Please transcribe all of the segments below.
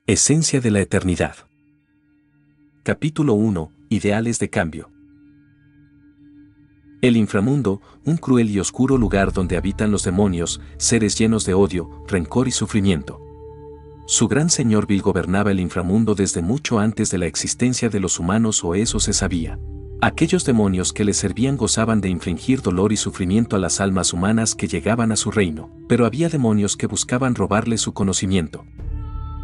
Esencia de la eternidad. Capítulo 1. Ideales de cambio. El inframundo, un cruel y oscuro lugar donde habitan los demonios, seres llenos de odio, rencor y sufrimiento. Su gran señor Vil gobernaba el inframundo desde mucho antes de la existencia de los humanos, o eso se sabía. Aquellos demonios que le servían gozaban de infligir dolor y sufrimiento a las almas humanas que llegaban a su reino, pero había demonios que buscaban robarle su conocimiento.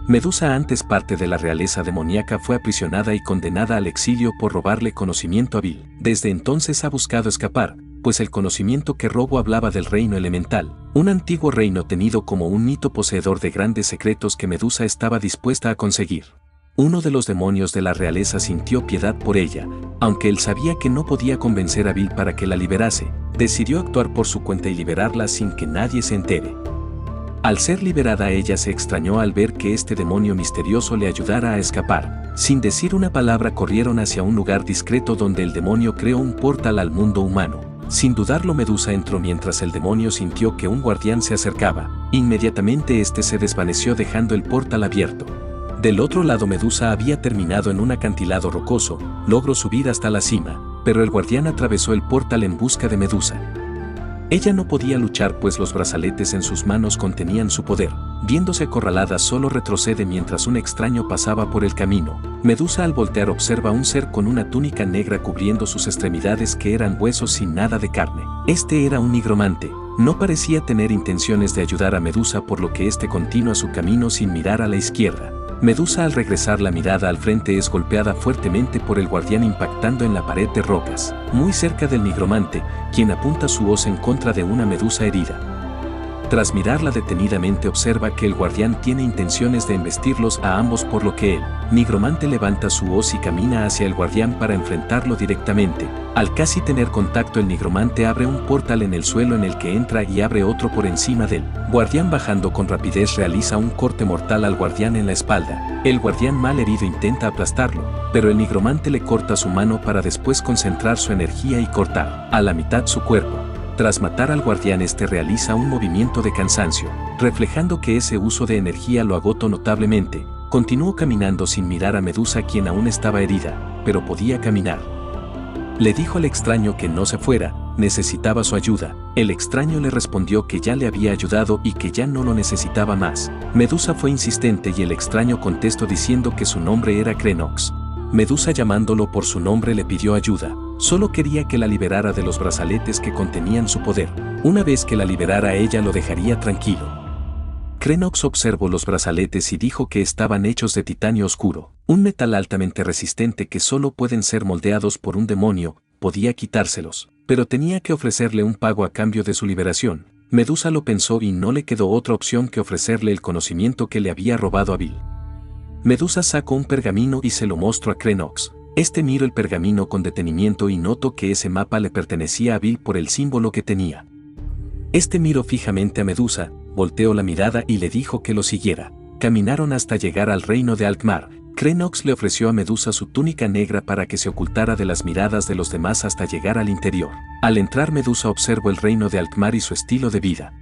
Medusa, antes parte de la realeza demoníaca, fue aprisionada y condenada al exilio por robarle conocimiento a Vil. Desde entonces ha buscado escapar, pues el conocimiento que robó hablaba del reino elemental, un antiguo reino tenido como un mito poseedor de grandes secretos que Medusa estaba dispuesta a conseguir. Uno de los demonios de la realeza sintió piedad por ella, aunque él sabía que no podía convencer a Vil para que la liberase. Decidió actuar por su cuenta y liberarla sin que nadie se entere. Al ser liberada, ella se extrañó al ver que este demonio misterioso le ayudara a escapar. Sin decir una palabra, corrieron hacia un lugar discreto donde el demonio creó un portal al mundo humano. Sin dudarlo, Medusa entró mientras el demonio sintió que un guardián se acercaba. Inmediatamente este se desvaneció dejando el portal abierto. Del otro lado, Medusa había terminado en un acantilado rocoso, logró subir hasta la cima, pero el guardián atravesó el portal en busca de Medusa. Ella no podía luchar pues los brazaletes en sus manos contenían su poder. Viéndose acorralada, solo retrocede mientras un extraño pasaba por el camino. Medusa, al voltear, observa a un ser con una túnica negra cubriendo sus extremidades que eran huesos sin nada de carne. Este era un nigromante. No parecía tener intenciones de ayudar a Medusa, por lo que este continúa su camino sin mirar a la izquierda. Medusa, al regresar la mirada al frente, es golpeada fuertemente por el guardián, impactando en la pared de rocas, muy cerca del nigromante, quien apunta su hoz en contra de una Medusa herida. Tras mirarla detenidamente, observa que el guardián tiene intenciones de embestirlos a ambos, por lo que el nigromante levanta su hoz y camina hacia el guardián para enfrentarlo directamente. Al casi tener contacto, el nigromante abre un portal en el suelo en el que entra y abre otro por encima del guardián. Bajando con rapidez, realiza un corte mortal al guardián en la espalda. El guardián, mal herido, intenta aplastarlo, pero el nigromante le corta su mano para después concentrar su energía y cortar a la mitad su cuerpo. Tras matar al guardián, este realiza un movimiento de cansancio, reflejando que ese uso de energía lo agotó notablemente. Continuó caminando sin mirar a Medusa, quien aún estaba herida, pero podía caminar. Le dijo al extraño que no se fuera, necesitaba su ayuda. El extraño le respondió que ya le había ayudado y que ya no lo necesitaba más. Medusa fue insistente y el extraño contestó diciendo que su nombre era Krenox. Medusa, llamándolo por su nombre, le pidió ayuda. Solo quería que la liberara de los brazaletes que contenían su poder. Una vez que la liberara, ella lo dejaría tranquilo. Krenox observó los brazaletes y dijo que estaban hechos de titanio oscuro, un metal altamente resistente que solo pueden ser moldeados por un demonio. Podía quitárselos, pero tenía que ofrecerle un pago a cambio de su liberación. Medusa lo pensó y no le quedó otra opción que ofrecerle el conocimiento que le había robado a Vil. Medusa sacó un pergamino y se lo mostró a Krenox. Este miró el pergamino con detenimiento y notó que ese mapa le pertenecía a Vil por el símbolo que tenía. Este miró fijamente a Medusa, volteó la mirada y le dijo que lo siguiera. Caminaron hasta llegar al reino de Alkmaar. Krenox le ofreció a Medusa su túnica negra para que se ocultara de las miradas de los demás hasta llegar al interior. Al entrar, Medusa observó el reino de Alkmaar y su estilo de vida.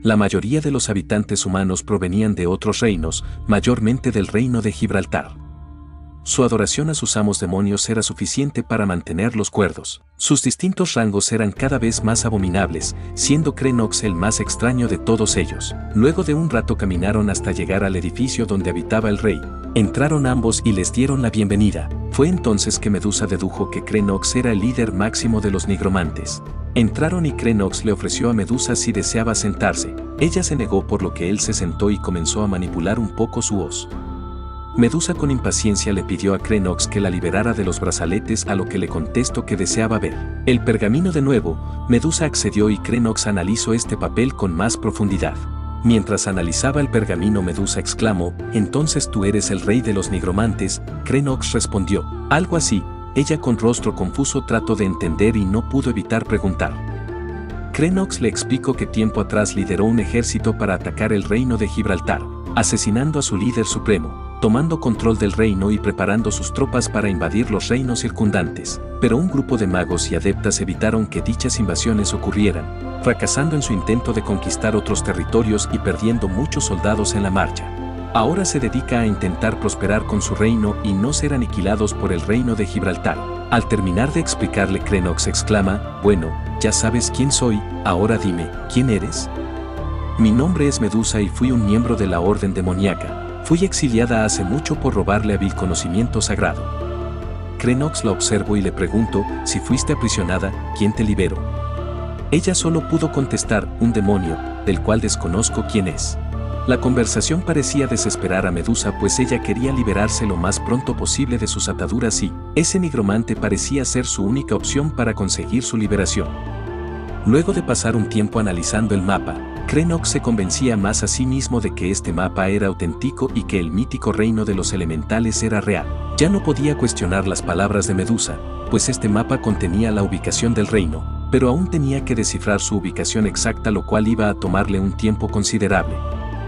La mayoría de los habitantes humanos provenían de otros reinos, mayormente del reino de Gibraltar. Su adoración a sus amos demonios era suficiente para mantenerlos cuerdos. Sus distintos rangos eran cada vez más abominables, siendo Krenox el más extraño de todos ellos. Luego de un rato caminaron hasta llegar al edificio donde habitaba el rey. Entraron ambos y les dieron la bienvenida. Fue entonces que Medusa dedujo que Krenox era el líder máximo de los nigromantes. Entraron y Krenox le ofreció a Medusa si deseaba sentarse. Ella se negó, por lo que él se sentó y comenzó a manipular un poco su hoz. Medusa, con impaciencia, le pidió a Krenox que la liberara de los brazaletes, a lo que le contestó que deseaba ver el pergamino de nuevo. Medusa accedió y Krenox analizó este papel con más profundidad. Mientras analizaba el pergamino, Medusa exclamó: «¿Entonces tú eres el rey de los nigromantes?». Krenox respondió: «Algo así». Ella, con rostro confuso, trató de entender y no pudo evitar preguntar. Krenox le explicó que tiempo atrás lideró un ejército para atacar el reino de Gibraltar, asesinando a su líder supremo, tomando control del reino y preparando sus tropas para invadir los reinos circundantes. Pero un grupo de magos y adeptas evitaron que dichas invasiones ocurrieran, fracasando en su intento de conquistar otros territorios y perdiendo muchos soldados en la marcha. Ahora se dedica a intentar prosperar con su reino y no ser aniquilados por el reino de Gibraltar. Al terminar de explicarle, Crenox exclama: bueno, ya sabes quién soy, ahora dime, ¿quién eres? Mi nombre es Medusa y fui un miembro de la Orden Demoníaca. Fui exiliada hace mucho por robarle a Vil conocimiento sagrado. Crenox la observo y le pregunto: si fuiste aprisionada, ¿quién te liberó? Ella solo pudo contestar: un demonio, del cual desconozco quién es. La conversación parecía desesperar a Medusa, pues ella quería liberarse lo más pronto posible de sus ataduras y ese nigromante parecía ser su única opción para conseguir su liberación. Luego de pasar un tiempo analizando el mapa, Crenox se convencía más a sí mismo de que este mapa era auténtico y que el mítico reino de los elementales era real. Ya no podía cuestionar las palabras de Medusa, pues este mapa contenía la ubicación del reino, pero aún tenía que descifrar su ubicación exacta, lo cual iba a tomarle un tiempo considerable.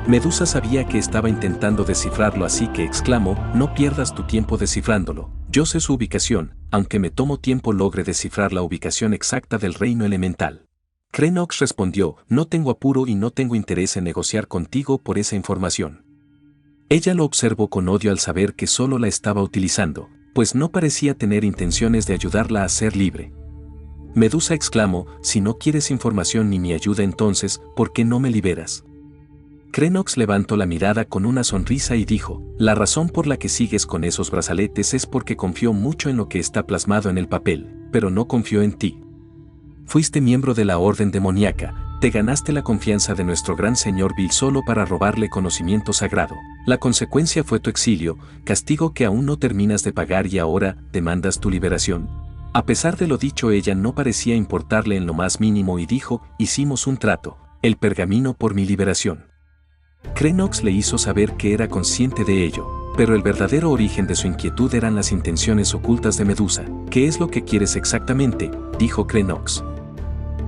Medusa sabía que estaba intentando descifrarlo, así que exclamó: no pierdas tu tiempo descifrándolo. Yo sé su ubicación, aunque me tomo tiempo logre descifrar la ubicación exacta del reino elemental. Crenox respondió: no tengo apuro y no tengo interés en negociar contigo por esa información. Ella lo observó con odio al saber que solo la estaba utilizando, pues no parecía tener intenciones de ayudarla a ser libre. Medusa exclamó: si no quieres información ni mi ayuda, entonces, ¿por qué no me liberas? Crenox levantó la mirada con una sonrisa y dijo: la razón por la que sigues con esos brazaletes es porque confío mucho en lo que está plasmado en el papel, pero no confío en ti. Fuiste miembro de la Orden Demoníaca, te ganaste la confianza de nuestro gran señor Vil solo para robarle conocimiento sagrado. La consecuencia fue tu exilio, castigo que aún no terminas de pagar, y ahora demandas tu liberación. A pesar de lo dicho, ella no parecía importarle en lo más mínimo y dijo: hicimos un trato, el pergamino por mi liberación. Crenox le hizo saber que era consciente de ello, pero el verdadero origen de su inquietud eran las intenciones ocultas de Medusa. ¿Qué es lo que quieres exactamente?, dijo Crenox.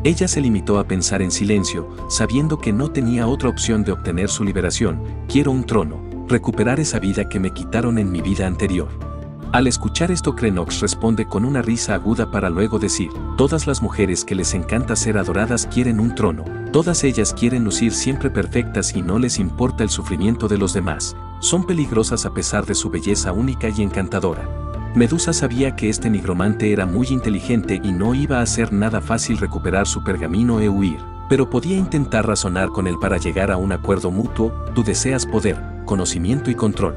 Ella se limitó a pensar en silencio, sabiendo que no tenía otra opción de obtener su liberación. Quiero un trono, recuperar esa vida que me quitaron en mi vida anterior. Al escuchar esto, Crenox responde con una risa aguda para luego decir: todas las mujeres que les encanta ser adoradas quieren un trono. Todas ellas quieren lucir siempre perfectas y no les importa el sufrimiento de los demás. Son peligrosas a pesar de su belleza única y encantadora. Medusa sabía que este nigromante era muy inteligente y no iba a ser nada fácil recuperar su pergamino e huir, pero podía intentar razonar con él para llegar a un acuerdo mutuo. Tú deseas poder, conocimiento y control.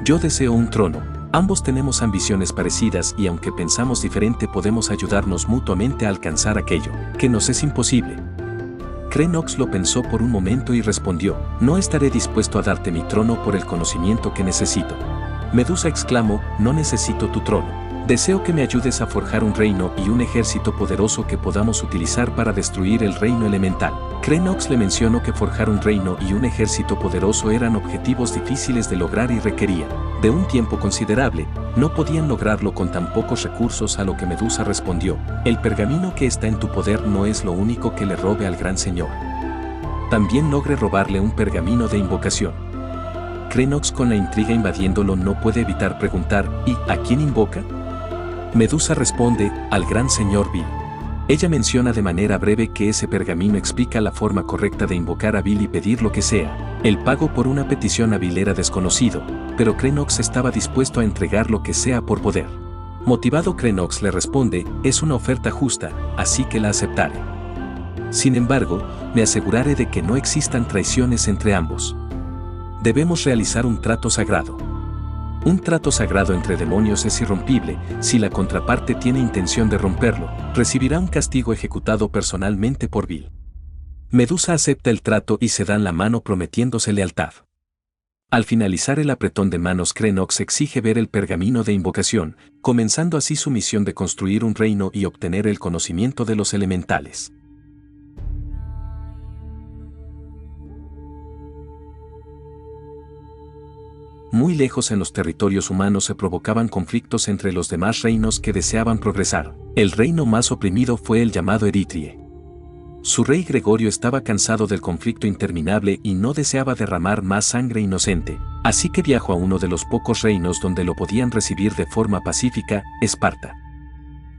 Yo deseo un trono. Ambos tenemos ambiciones parecidas y aunque pensamos diferente, podemos ayudarnos mutuamente a alcanzar aquello que nos es imposible. Crenox lo pensó por un momento y respondió: no estaré dispuesto a darte mi trono por el conocimiento que necesito. Medusa exclamó: no necesito tu trono. Deseo que me ayudes a forjar un reino y un ejército poderoso que podamos utilizar para destruir el reino elemental. Crenox le mencionó que forjar un reino y un ejército poderoso eran objetivos difíciles de lograr y requerían de un tiempo considerable. No podían lograrlo con tan pocos recursos, a lo que Medusa respondió: el pergamino que está en tu poder no es lo único que le robe al gran señor. También logré robarle un pergamino de invocación. Crenox, con la intriga invadiéndolo, no puede evitar preguntar: ¿y a quién invoca? Medusa responde: al gran señor Vil. Ella menciona de manera breve que ese pergamino explica la forma correcta de invocar a Vil y pedir lo que sea. El pago por una petición a Vil era desconocido, pero Crenox estaba dispuesto a entregar lo que sea por poder. Motivado, Crenox le responde: es una oferta justa, así que la aceptaré. Sin embargo, me aseguraré de que no existan traiciones entre ambos. Debemos realizar un trato sagrado. Un trato sagrado entre demonios es irrompible. Si la contraparte tiene intención de romperlo, recibirá un castigo ejecutado personalmente por Vil. Medusa acepta el trato y se dan la mano prometiéndose lealtad. Al finalizar el apretón de manos, Crenox exige ver el pergamino de invocación, comenzando así su misión de construir un reino y obtener el conocimiento de los elementales. Muy lejos en los territorios humanos se provocaban conflictos entre los demás reinos que deseaban progresar. El reino más oprimido fue el llamado Eritrie. Su rey Gregorio estaba cansado del conflicto interminable y no deseaba derramar más sangre inocente, así que viajó a uno de los pocos reinos donde lo podían recibir de forma pacífica: Esparta.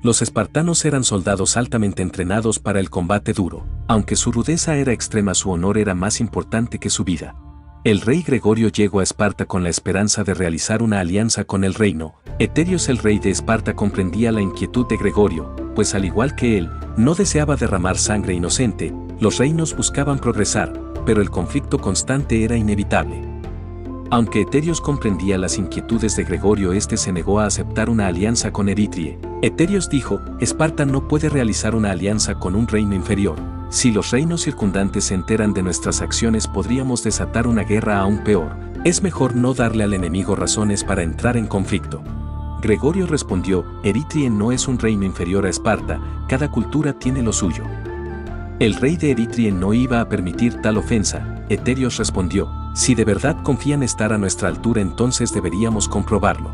Los espartanos eran soldados altamente entrenados para el combate duro. Aunque su rudeza era extrema, su honor era más importante que su vida. El rey Gregorio llegó a Esparta con la esperanza de realizar una alianza con el reino. Eterios, el rey de Esparta, comprendía la inquietud de Gregorio, pues al igual que él, no deseaba derramar sangre inocente. Los reinos buscaban progresar, pero el conflicto constante era inevitable. Aunque Eterios comprendía las inquietudes de Gregorio, este se negó a aceptar una alianza con Eritrie. Eterios dijo: Esparta no puede realizar una alianza con un reino inferior. Si los reinos circundantes se enteran de nuestras acciones, podríamos desatar una guerra aún peor. Es mejor no darle al enemigo razones para entrar en conflicto. Gregorio respondió: Eritrie no es un reino inferior a Esparta, cada cultura tiene lo suyo. El rey de Eritrie no iba a permitir tal ofensa. Eterios respondió: si de verdad confían estar a nuestra altura, entonces deberíamos comprobarlo.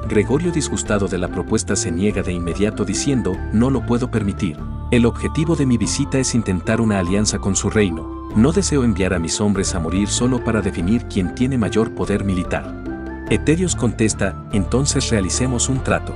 Gregorio, disgustado de la propuesta, se niega de inmediato diciendo: no lo puedo permitir. El objetivo de mi visita es intentar una alianza con su reino. No deseo enviar a mis hombres a morir solo para definir quién tiene mayor poder militar. Eterios contesta: entonces realicemos un trato.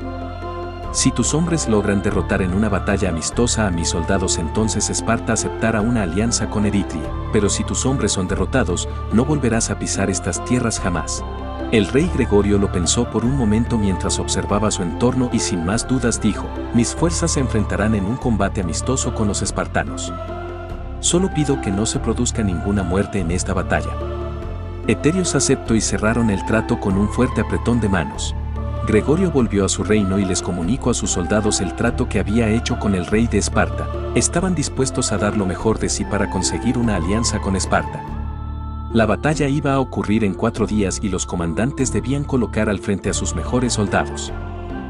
Si tus hombres logran derrotar en una batalla amistosa a mis soldados, entonces Esparta aceptará una alianza con Eritria. Pero si tus hombres son derrotados, no volverás a pisar estas tierras jamás. El rey Gregorio lo pensó por un momento mientras observaba su entorno y sin más dudas dijo: mis fuerzas se enfrentarán en un combate amistoso con los espartanos. Solo pido que no se produzca ninguna muerte en esta batalla. Eterios aceptó y cerraron el trato con un fuerte apretón de manos. Gregorio volvió a su reino y les comunicó a sus soldados el trato que había hecho con el rey de Esparta. Estaban dispuestos a dar lo mejor de sí para conseguir una alianza con Esparta. La batalla iba a ocurrir en 4 días y los comandantes debían colocar al frente a sus mejores soldados.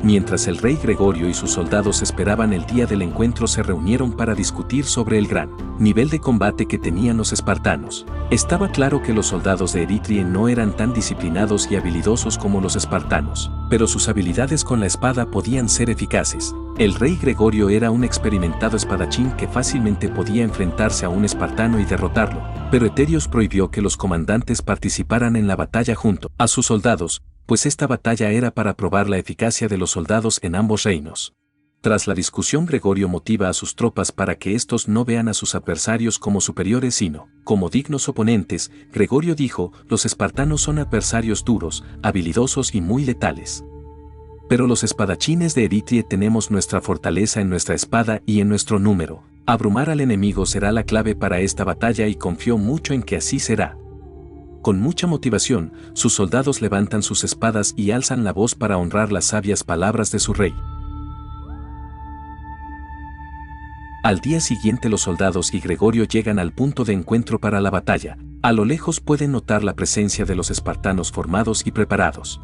Mientras el rey Gregorio y sus soldados esperaban el día del encuentro, se reunieron para discutir sobre el gran nivel de combate que tenían los espartanos. Estaba claro que los soldados de Eritria no eran tan disciplinados y habilidosos como los espartanos, pero sus habilidades con la espada podían ser eficaces. El rey Gregorio era un experimentado espadachín que fácilmente podía enfrentarse a un espartano y derrotarlo, pero Eterios prohibió que los comandantes participaran en la batalla junto a sus soldados, pues esta batalla era para probar la eficacia de los soldados en ambos reinos. Tras la discusión, Gregorio motiva a sus tropas para que estos no vean a sus adversarios como superiores sino como dignos oponentes. Gregorio dijo: los espartanos son adversarios duros, habilidosos y muy letales. Pero los espadachines de Eritria tenemos nuestra fortaleza en nuestra espada y en nuestro número. Abrumar al enemigo será la clave para esta batalla y confío mucho en que así será. Con mucha motivación, sus soldados levantan sus espadas y alzan la voz para honrar las sabias palabras de su rey. Al día siguiente, los soldados y Gregorio llegan al punto de encuentro para la batalla. A lo lejos pueden notar la presencia de los espartanos formados y preparados.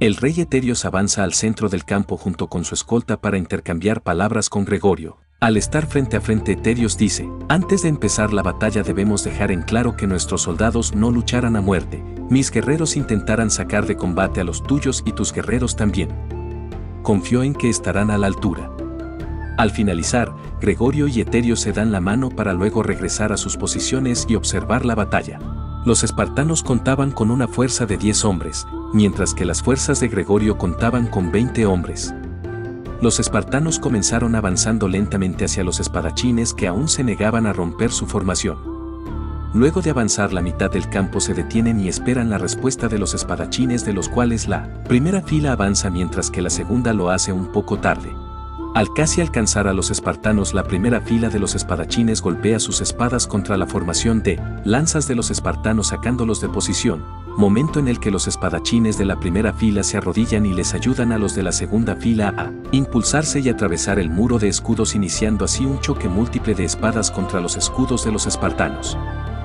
El rey Eterios avanza al centro del campo junto con su escolta para intercambiar palabras con Gregorio. Al estar frente a frente, Eterios dice: antes de empezar la batalla debemos dejar en claro que nuestros soldados no lucharán a muerte. Mis guerreros intentarán sacar de combate a los tuyos y tus guerreros también. Confío en que estarán a la altura. Al finalizar, Gregorio y Eterios se dan la mano para luego regresar a sus posiciones y observar la batalla. Los espartanos contaban con una fuerza de 10 hombres, mientras que las fuerzas de Gregorio contaban con 20 hombres. Los espartanos comenzaron avanzando lentamente hacia los espadachines, que aún se negaban a romper su formación. Luego de avanzar la mitad del campo, se detienen y esperan la respuesta de los espadachines, de los cuales la primera fila avanza mientras que la segunda lo hace un poco tarde. Al casi alcanzar a los espartanos, la primera fila de los espadachines golpea sus espadas contra la formación de lanzas de los espartanos, sacándolos de posición, momento en el que los espadachines de la primera fila se arrodillan y les ayudan a los de la segunda fila a impulsarse y atravesar el muro de escudos, iniciando así un choque múltiple de espadas contra los escudos de los espartanos.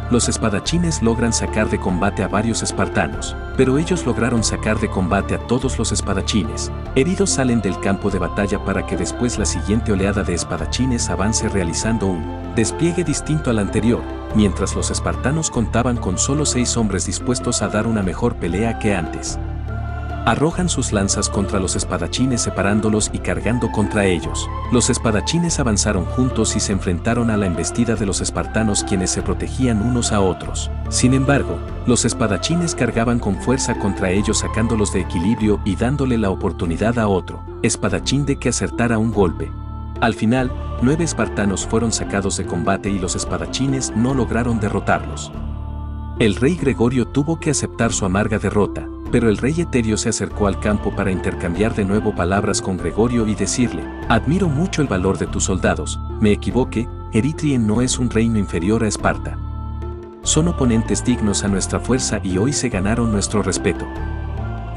Los espadachines logran sacar de combate a varios espartanos, pero ellos lograron sacar de combate a todos los espadachines. Heridos, salen del campo de batalla para que después la siguiente oleada de espadachines avance realizando un despliegue distinto al anterior, mientras los espartanos contaban con solo 6 hombres dispuestos a dar una mejor pelea que antes. Arrojan sus lanzas contra los espadachines, separándolos y cargando contra ellos. Los espadachines avanzaron juntos y se enfrentaron a la embestida de los espartanos, quienes se protegían unos a otros. Sin embargo, los espadachines cargaban con fuerza contra ellos, sacándolos de equilibrio y dándole la oportunidad a otro espadachín de que acertara un golpe. Al final, 9 espartanos fueron sacados de combate y los espadachines no lograron derrotarlos. El rey Gregorio tuvo que aceptar su amarga derrota, pero el rey Eterio se acercó al campo para intercambiar de nuevo palabras con Gregorio y decirle: admiro mucho el valor de tus soldados, me equivoqué, Eritria no es un reino inferior a Esparta. Son oponentes dignos a nuestra fuerza y hoy se ganaron nuestro respeto.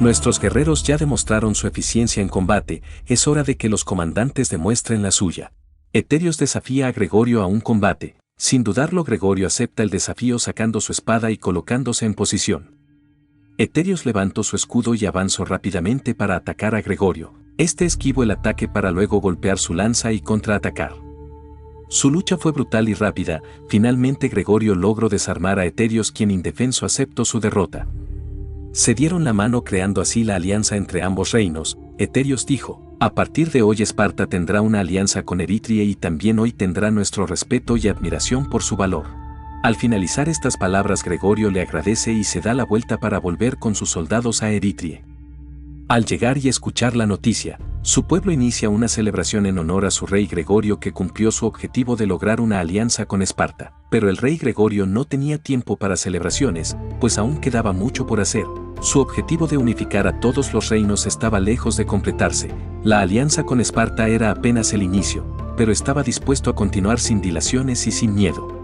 Nuestros guerreros ya demostraron su eficiencia en combate, es hora de que los comandantes demuestren la suya. Eterios desafía a Gregorio a un combate. Sin dudarlo, Gregorio acepta el desafío sacando su espada y colocándose en posición. Eterios levantó su escudo y avanzó rápidamente para atacar a Gregorio. Este esquivó el ataque para luego golpear su lanza y contraatacar. Su lucha fue brutal y rápida. Finalmente Gregorio logró desarmar a Eterios, quien indefenso aceptó su derrota. Se dieron la mano creando así la alianza entre ambos reinos. Eterios dijo: a partir de hoy Esparta tendrá una alianza con Eritria y también hoy tendrá nuestro respeto y admiración por su valor. Al finalizar estas palabras, Gregorio le agradece y se da la vuelta para volver con sus soldados a Eritria. Al llegar y escuchar la noticia, su pueblo inicia una celebración en honor a su rey Gregorio, que cumplió su objetivo de lograr una alianza con Esparta. Pero el rey Gregorio no tenía tiempo para celebraciones, pues aún quedaba mucho por hacer. Su objetivo de unificar a todos los reinos estaba lejos de completarse. La alianza con Esparta era apenas el inicio, pero estaba dispuesto a continuar sin dilaciones y sin miedo.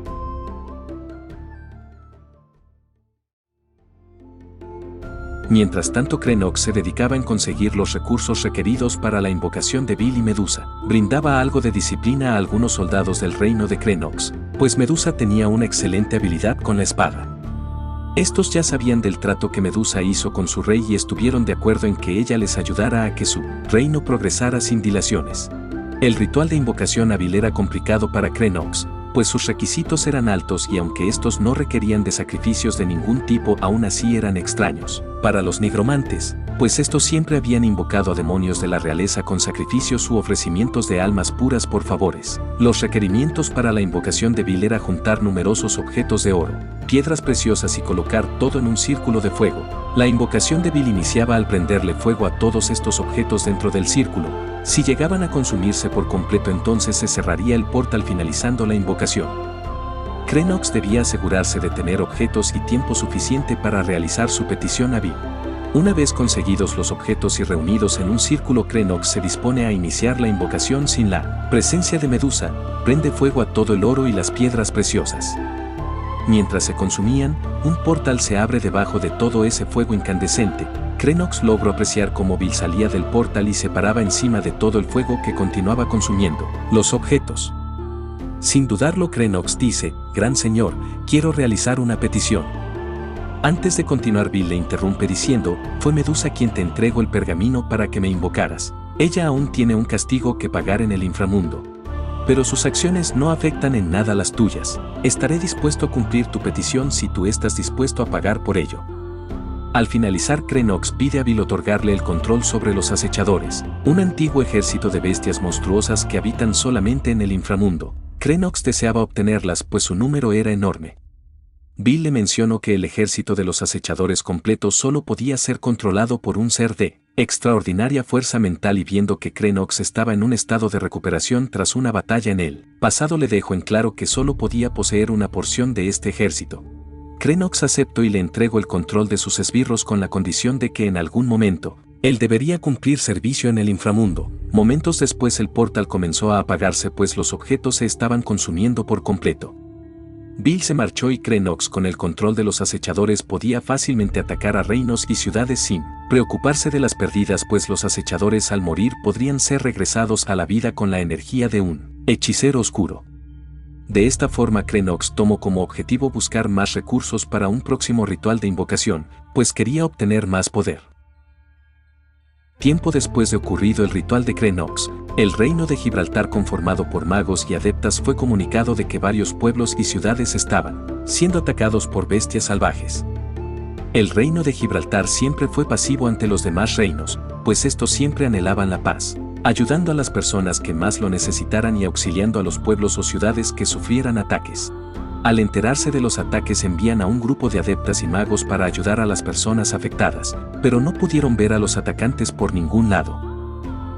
Mientras tanto, Crenox se dedicaba en conseguir los recursos requeridos para la invocación de Bil y Medusa. Brindaba algo de disciplina a algunos soldados del reino de Crenox, pues Medusa tenía una excelente habilidad con la espada. Estos ya sabían del trato que Medusa hizo con su rey y estuvieron de acuerdo en que ella les ayudara a que su reino progresara sin dilaciones. El ritual de invocación a Bil era complicado para Crenox, pues sus requisitos eran altos y aunque estos no requerían de sacrificios de ningún tipo, aún así eran extraños para los nigromantes, pues estos siempre habían invocado a demonios de la realeza con sacrificios u ofrecimientos de almas puras por favores. Los requerimientos para la invocación de Bil era juntar numerosos objetos de oro, piedras preciosas y colocar todo en un círculo de fuego. La invocación de Bil iniciaba al prenderle fuego a todos estos objetos dentro del círculo. Si llegaban a consumirse por completo, entonces se cerraría el portal finalizando la invocación. Crenox debía asegurarse de tener objetos y tiempo suficiente para realizar su petición a Bil. Una vez conseguidos los objetos y reunidos en un círculo, Crenox se dispone a iniciar la invocación. Sin la presencia de Medusa, prende fuego a todo el oro y las piedras preciosas. Mientras se consumían, un portal se abre debajo de todo ese fuego incandescente. Crenox logró apreciar cómo Bil salía del portal y se paraba encima de todo el fuego que continuaba consumiendo los objetos. Sin dudarlo, Crenox dice: Gran señor, quiero realizar una petición. Antes de continuar, Bil le interrumpe diciendo: fue Medusa quien te entregó el pergamino para que me invocaras. Ella aún tiene un castigo que pagar en el inframundo. Pero sus acciones no afectan en nada las tuyas. Estaré dispuesto a cumplir tu petición si tú estás dispuesto a pagar por ello. Al finalizar, Crenox pide a Bil otorgarle el control sobre los acechadores, un antiguo ejército de bestias monstruosas que habitan solamente en el inframundo. Crenox deseaba obtenerlas, pues su número era enorme. Bil le mencionó que el ejército de los acechadores completo solo podía ser controlado por un ser de extraordinaria fuerza mental, y viendo que Crenox estaba en un estado de recuperación tras una batalla en el pasado, le dejó en claro que solo podía poseer una porción de este ejército. Crenox aceptó y le entregó el control de sus esbirros con la condición de que en algún momento él debería cumplir servicio en el inframundo. Momentos después, el portal comenzó a apagarse, pues los objetos se estaban consumiendo por completo. Bil se marchó y Crenox, con el control de los acechadores, podía fácilmente atacar a reinos y ciudades sin preocuparse de las pérdidas, pues los acechadores al morir podrían ser regresados a la vida con la energía de un hechicero oscuro. De esta forma, Crenox tomó como objetivo buscar más recursos para un próximo ritual de invocación, pues quería obtener más poder. Tiempo después de ocurrido el ritual de Crenox, el reino de Gibraltar, conformado por magos y adeptas, fue comunicado de que varios pueblos y ciudades estaban siendo atacados por bestias salvajes. El reino de Gibraltar siempre fue pasivo ante los demás reinos, pues estos siempre anhelaban la paz, ayudando a las personas que más lo necesitaran y auxiliando a los pueblos o ciudades que sufrieran ataques. Al enterarse de los ataques, envían a un grupo de adeptas y magos para ayudar a las personas afectadas, pero no pudieron ver a los atacantes por ningún lado.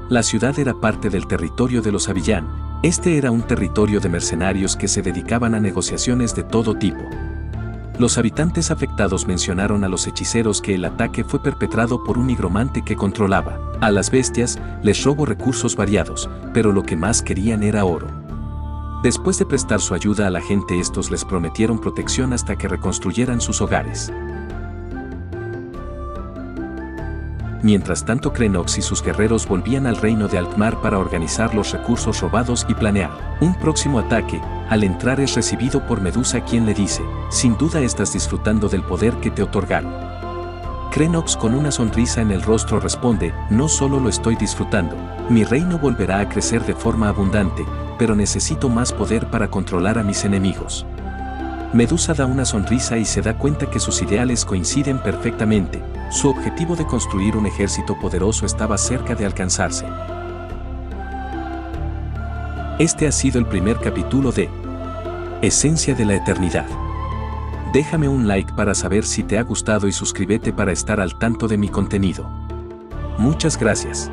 La ciudad era parte del territorio de los Avillán. Este era un territorio de mercenarios que se dedicaban a negociaciones de todo tipo. Los habitantes afectados mencionaron a los hechiceros que el ataque fue perpetrado por un nigromante que controlaba a las bestias, les robó recursos variados, pero lo que más querían era oro. Después de prestar su ayuda a la gente, estos les prometieron protección hasta que reconstruyeran sus hogares. Mientras tanto, Krenox y sus guerreros volvían al reino de Alkmaar para organizar los recursos robados y planear un próximo ataque. Al entrar es recibido por Medusa, quien le dice: sin duda estás disfrutando del poder que te otorgaron. Krenox, con una sonrisa en el rostro, responde: no solo lo estoy disfrutando, mi reino volverá a crecer de forma abundante, pero necesito más poder para controlar a mis enemigos. Medusa da una sonrisa y se da cuenta que sus ideales coinciden perfectamente. Su objetivo de construir un ejército poderoso estaba cerca de alcanzarse. Este ha sido el primer capítulo de Esencia de la Eternidad. Déjame un like para saber si te ha gustado y suscríbete para estar al tanto de mi contenido. Muchas gracias.